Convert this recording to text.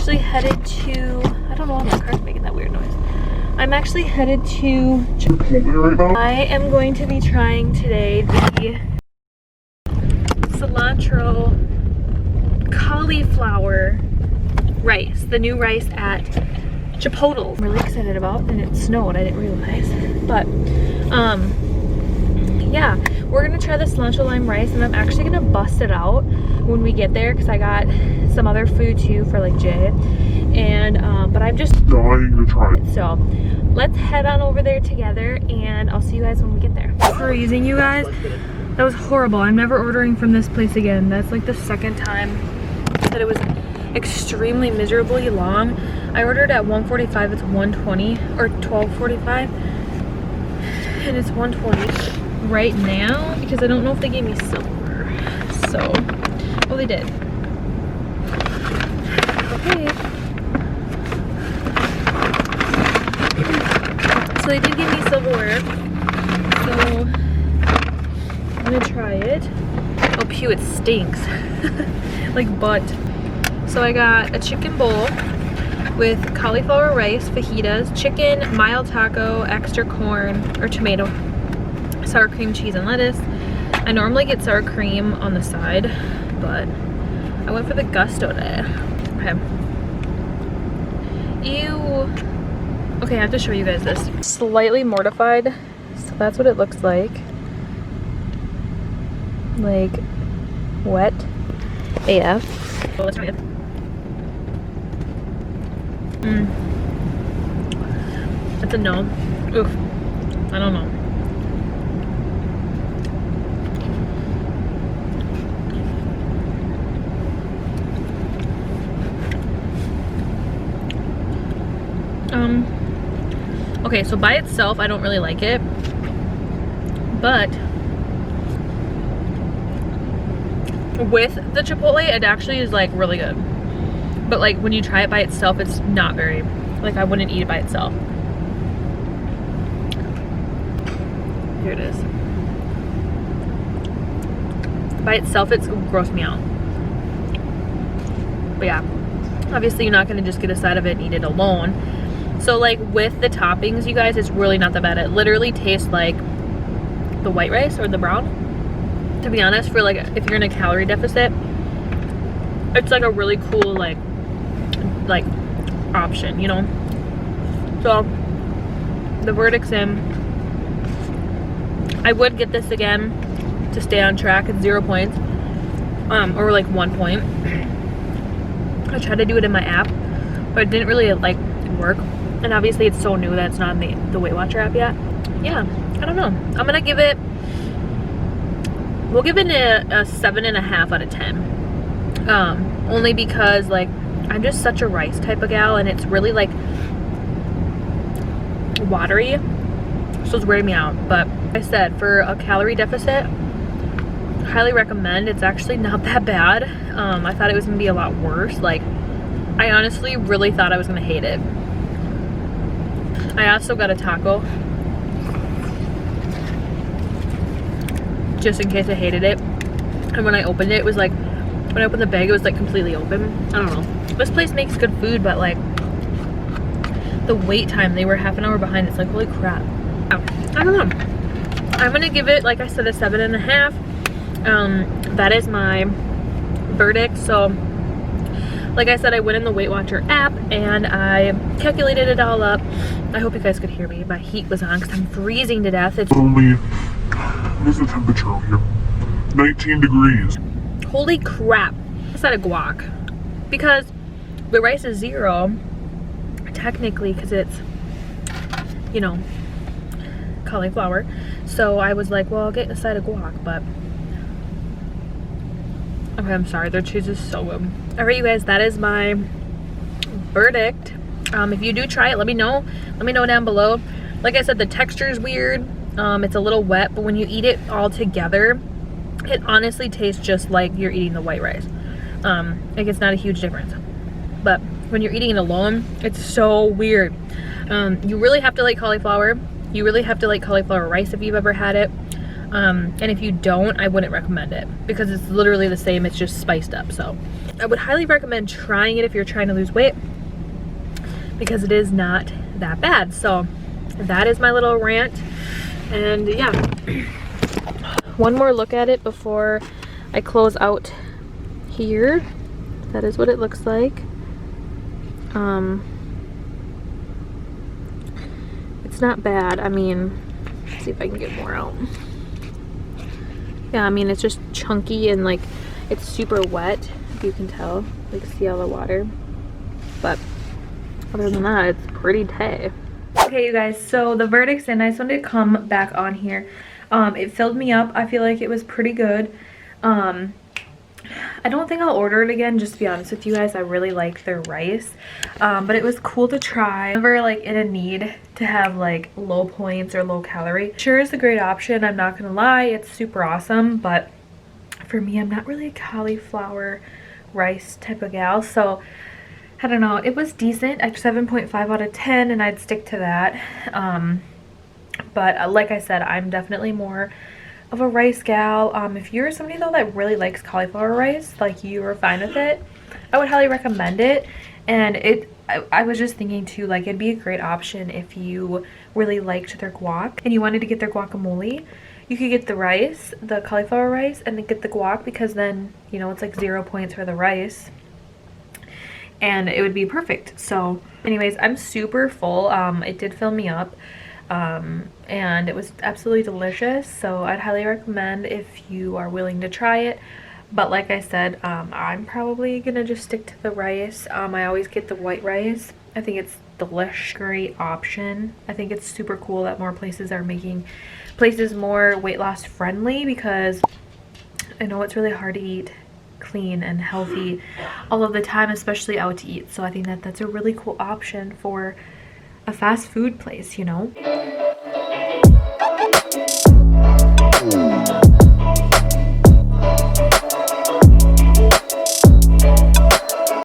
actually headed to, I don't know why my car's making that weird noise. I'm actually headed to Chipotle right now. I am going to be trying today the cilantro cauliflower rice, the new rice at Chipotle. I'm really excited about, and it snowed, I didn't realize. But yeah, we're gonna try the cilantro lime rice, and I'm actually gonna bust it out when we get there because I got some other food too for like Jay, and but I'm just dying to try it. So let's head on over there together, and I'll see you guys when we get there. Freezing, you guys. That was horrible. I'm never ordering from this place again. That's like the second time that it was extremely miserably long. I ordered at 1:45. It's 1:20 or 12:45, and it's 1:20 right now because I don't know if they gave me silver. So, oh, they did. Okay. So they did give me silverware. So I'm gonna try it. Oh, pew, it stinks. Like butt. So I got a chicken bowl with cauliflower rice, fajitas, chicken, mild taco, extra corn or tomato, sour cream, cheese, and lettuce. I normally get sour cream on the side, but I went for the gusto today. Okay. Ew. Okay, I have to show you guys this. Slightly mortified. So that's what it looks like. Like wet AF. So let's try it. That's a no. Oof. I don't know. Okay, so by itself, I don't really like it, but with the Chipotle, it actually is like really good. But like when you try it by itself, it's not very, like I wouldn't eat it by itself. Here it is. By itself, it's grossed me out. But yeah, obviously you're not gonna just get a side of it and eat it alone. So like with the toppings, you guys, it's really not that bad. It literally tastes like the white rice or the brown. To be honest, for like if you're in a calorie deficit, it's like a really cool like option, you know. So the verdict's in. I would get this again to stay on track. It's 0 points, or like 1 point. I tried to do it in my app, but it didn't really like work. And obviously it's so new that it's not in the Weight Watcher app yet. Yeah, I don't know. I'm gonna give it, we'll give it a 7.5 out of 10. Only because like I'm just such a rice type of gal, and it's really like watery, so it's wearing me out. But like I said, for a calorie deficit, highly recommend. It's actually not that bad. I thought it was gonna be a lot worse. Like I honestly really thought I was gonna hate it. I also got a taco just in case I hated it. And when I opened it, it was like, when I opened the bag, it was like completely open. I don't know. This place makes good food, but like the wait time, they were half an hour behind. It's like, holy crap. I don't know. I'm gonna give it, like I said, a 7.5. That is my verdict. So like I said, I went in the Weight Watcher app and I calculated it all up. I hope you guys could hear me. My heat was on because I'm freezing to death. It's only, what is the temperature out here? 19 degrees. Holy crap. I said a guac. Because the rice is 0, technically, because it's, you know, cauliflower. So I was like, well, I'll get a side of guac, but okay, I'm sorry, their cheese is so good. All right, you guys, that is my verdict. If you do try it, let me know. Let me know down below. Like I said, the texture is weird. It's a little wet, but when you eat it all together, it honestly tastes just like you're eating the white rice. Like it's not a huge difference. But when you're eating it alone, it's so weird. You really have to like cauliflower. You really have to like cauliflower rice if you've ever had it. And if you don't, I wouldn't recommend it because it's literally the same, it's just spiced up. So I would highly recommend trying it if you're trying to lose weight because it is not that bad. So that is my little rant. And yeah, one more look at it before I close out here. That is what it looks like. It's not bad. I mean, let's see if I can get more out. Yeah, I mean, it's just chunky and like it's super wet, if you can tell. Like, see all the water. But other than that, it's pretty tay. Okay, you guys, so the verdict's in. I just wanted to come back on here. It filled me up. I feel like it was pretty good. I don't think I'll order it again, just to be honest with you guys. I really like their rice, but it was cool to try. Never like in a need to have like low points or low calorie. Sure is a great option, I'm not gonna lie, it's super awesome, but for me, I'm not really a cauliflower rice type of gal, so I don't know. It was decent, like 7.5 out of 10, and I'd stick to that. But like I said, I'm definitely more of a rice gal. If you're somebody though that really likes cauliflower rice, like you are fine with it, I would highly recommend it. And I was just thinking too, like it'd be a great option if you really liked their guac and you wanted to get their guacamole. You could get the rice, the cauliflower rice, and then get the guac, because then, you know, it's like 0 points for the rice and it would be perfect. So anyways, I'm super full. It did fill me up. And it was absolutely delicious, so I'd highly recommend if you are willing to try it. But like I said, I'm probably gonna just stick to the rice. I always get the white rice. I think it's delish, great option. I think it's super cool that more places are making places more weight loss friendly, because I know it's really hard to eat clean and healthy all of the time, especially out to eat. So I think that that's a really cool option for a fast food place, you know.